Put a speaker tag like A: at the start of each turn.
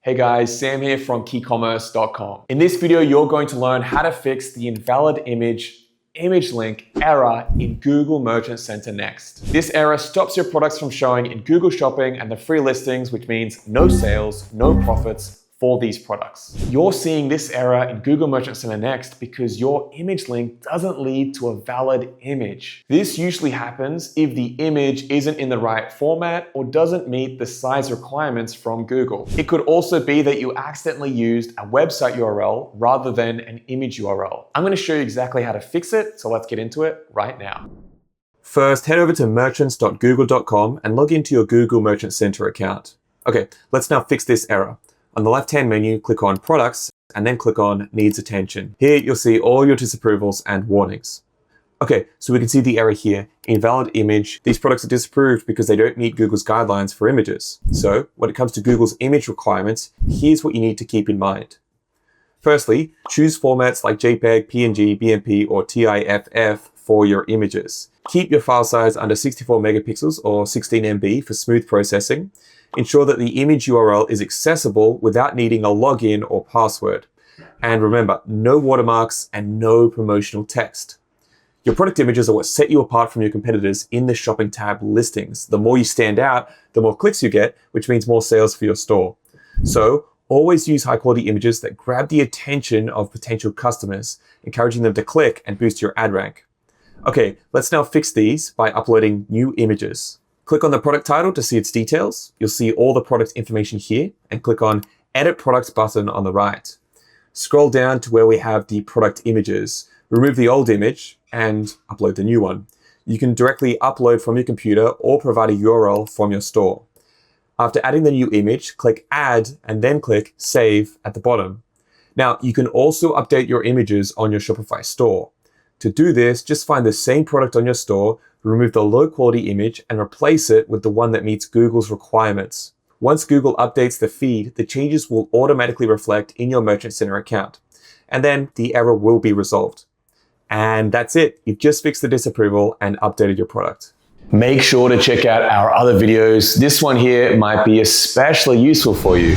A: Hey guys, Sam here from KeyCommerce.com. In this video, you're going to learn how to fix the invalid image link error in Google Merchant Center next. This error stops your products from showing in Google Shopping and the free listings, which means no sales, no profits for these products. You're seeing this error in Google Merchant Center next because your image link doesn't lead to a valid image. This usually happens if the image isn't in the right format or doesn't meet the size requirements from Google. It could also be that you accidentally used a website URL rather than an image URL. I'm going to show you exactly how to fix it, so let's get into it right now. First, head over to merchants.google.com and log into your Google Merchant Center account. Okay, let's now fix this error. On the left-hand menu, click on Products and then click on Needs Attention. Here, you'll see all your disapprovals and warnings. Okay, so we can see the error here, invalid image. These products are disapproved because they don't meet Google's guidelines for images. So when it comes to Google's image requirements, here's what you need to keep in mind. Firstly, choose formats like JPEG, PNG, BMP, or TIFF for your images. Keep your file size under 64 megapixels or 16 MB for smooth processing. Ensure that the image URL is accessible without needing a login or password. And remember, no watermarks and no promotional text. Your product images are what set you apart from your competitors in the shopping tab listings. The more you stand out, the more clicks you get, which means more sales for your store. So always use high quality images that grab the attention of potential customers, encouraging them to click and boost your ad rank. Okay, let's now fix these by uploading new images. Click on the product title to see its details. You'll see all the product information here and click on Edit Products button on the right. Scroll down to where we have the product images. Remove the old image and upload the new one. You can directly upload from your computer or provide a URL from your store. After adding the new image, click Add and then click Save at the bottom. Now, you can also update your images on your Shopify store. To do this, just find the same product on your store, remove the low quality image and replace it with the one that meets Google's requirements. Once Google updates the feed, the changes will automatically reflect in your Merchant Center account. And then the error will be resolved. And that's it. You've just fixed the disapproval and updated your product. Make sure to check out our other videos. This one here might be especially useful for you.